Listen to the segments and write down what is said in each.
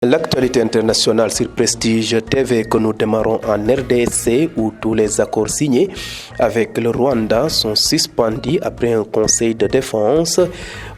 L'actualité internationale sur Prestige TV que nous démarrons en RDC où tous les accords signés avec le Rwanda sont suspendus après un conseil de défense.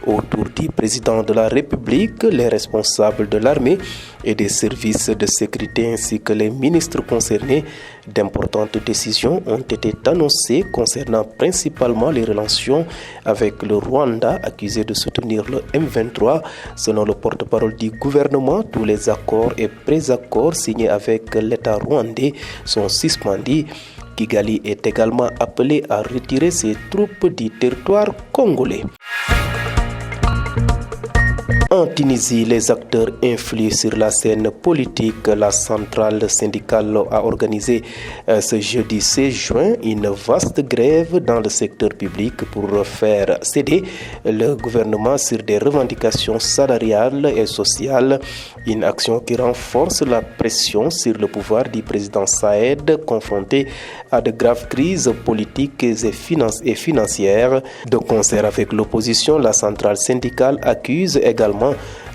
Autour du président de la République, les responsables de l'armée et des services de sécurité ainsi que les ministres concernés, d'importantes décisions ont été annoncées concernant principalement les relations avec le Rwanda, accusé de soutenir le M23. Selon le porte-parole du gouvernement, tous les accords et pré-accords signés avec l'État rwandais sont suspendus. Kigali est également appelé à retirer ses troupes du territoire congolais. En Tunisie, les acteurs influent sur la scène politique. La centrale syndicale a organisé ce jeudi 16 juin une vaste grève dans le secteur public pour faire céder le gouvernement sur des revendications salariales et sociales. Une action qui renforce la pression sur le pouvoir du président Saïd, confronté à de graves crises politiques et financières. De concert avec l'opposition, la centrale syndicale accuse également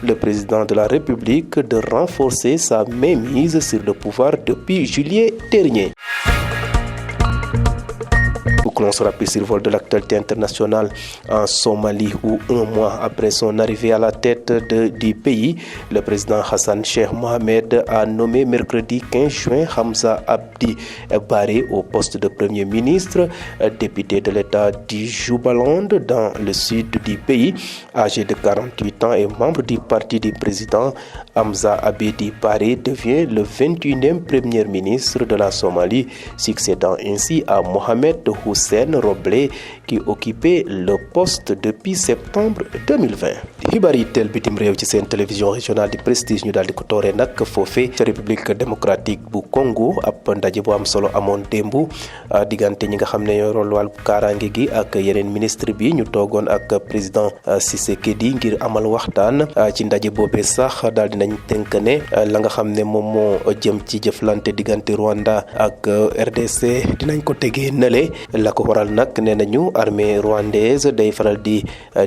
le président de la République de renforcer sa mainmise sur le pouvoir depuis juillet dernier. Bouclons ce rapide survol de l'actualité internationale en Somalie où un mois après son arrivée à la tête du pays, le président Hassan Sheikh Mohamed a nommé mercredi 15 juin Hamza Abdi Baré au poste de premier ministre, député de l'État du Jubaland dans le sud du pays. Âgé de 48 ans et membre du parti du président, Hamza Abdi Baré devient le 21e premier ministre de la Somalie, succédant ainsi à Mohamed Hussein Roble qui occupait le poste depuis septembre 2020. xibaar yi teel bitim réew ci seen télévision régionale di Prestige ñu daal di ko tooree nag foofee ca république démocratique bu Congo ab ndaje bu am solo amoon démb diggante ñi nga xam ne ñoo yor wàllu kaaraange gi ak yeneen ministre bi ñu toogoon ak président Tshisekedi ngir amal waxtaan ci ndaje boobee sax daal dinañ tënk ne la nga xam ne moom moo jëm ci jëflante diggante Rwanda ak RDC dinañ ko tegee nële la ko waral nag nee nañu armée rwandaise day faral di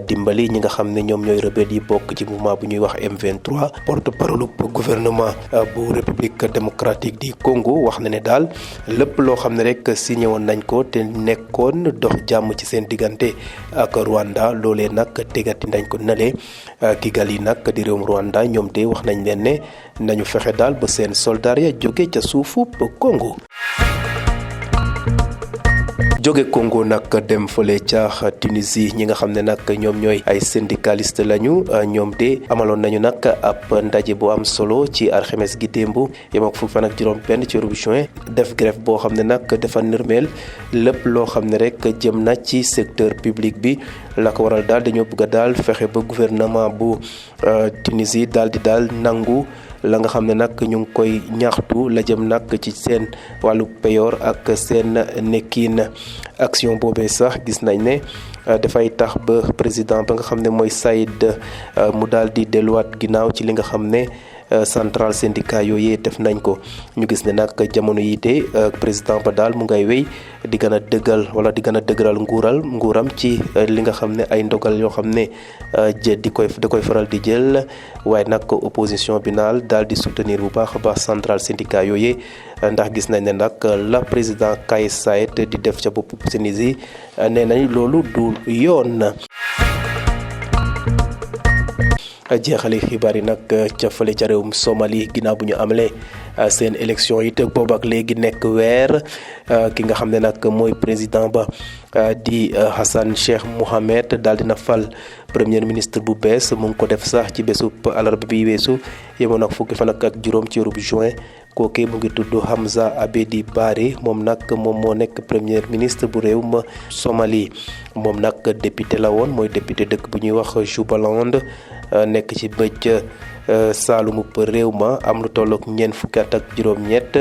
dimbali ñi nga xam ne ñoom ñooy rebelle yi bokk ci mouvement bu ñuy wax M23. porte-parole gouvernement bu république démocratique du Congo wax na ne daal lépp loo xam ne rek signé woon nañ ko te nekkoon dox jàmm ci seen diggante ak Rwanda loolee nag tegati nañ ko nale. Kigali nag di réewum Rwanda ñoom de wax nañ leen ne nañu fexe daal ba seen soldat ya jóge ca suufu Congo. jóge Congo nag dem fële ca Tunisie ñi nga xam ne nag ñoom ñooy ay syndicaliste lañu ñoom de amaloon nañu nag ab ndaje bu am solo ci alxames gi démb yem ak fukki fan ak juróom-benn ci weeru juin def grève boo xam ne nag dafa nërmeel lépp loo xam ne rek jëm na ci secteur public bi la ko waral daal dañoo bëgg a daal fexe ba gouvernement bu Tunisie daal di daal nangu la nga xam ne nag ñu ngi koy ñaxtu la jëm nag ci seen wàllu payoor ak seen nekkin action boobee sax gis nañ ne dafay tax ba président ba nga xam ne mooy Saïd mu daal di delluwaat ginnaaw ci li nga xam ne central syndicat yooyu def nañ ko ñu gis ne nag jamono yi de président ba daal mu ngay wéy di gën a dëggal wala di gën a dëgëral nguuram ci li nga xam ne ay ndogal yoo xam ne da koy faral di jël waaye nag opposition bi naal daal di soutenir bu baax a baax central syndicat yooyu ndax gis nañ ne nag la président Kais Saied di def ca bopp Tunisie nee nañ loolu du yoon. jeexale xibaar yi nag ca fële ca réewum Somalie ginnaaw bu ñu amalee seen élection yi te boobu ak léegi nekk weer ki nga xam ne nag mooy président ba di Hassan Sheikh Mohamed daal dina fal premier ministre bu bees mu ngi ko def sax ci bésu alarba bi weesu yemoon ak fukki fan ak juróom ci weeru juin kooke mu ngi tudd Hamza Abdi Baré moom nag moom moo nekk premier ministre bu réewum Somalie moom nag député la woon mooy député dëkk bu ñuy wax Jubaland nekk ci bëj saalumu réew ma am lu tollook ñeent fukki at ak juróom-ñett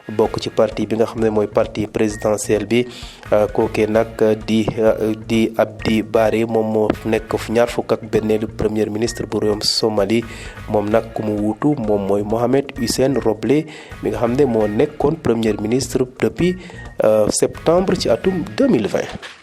bokk ci parti bi nga xam ne mooy parti présidentiel bi kooke nag di Abdi Baré moom moo nekk ñaar fukk ak benneelu premier ministre bu réewum Somalie moom nag ku mu wuutu moom mooy Mohamed Hussein Roble mi nga xam ne moo nekkoon premier ministre depuis septembre ci atum 2020.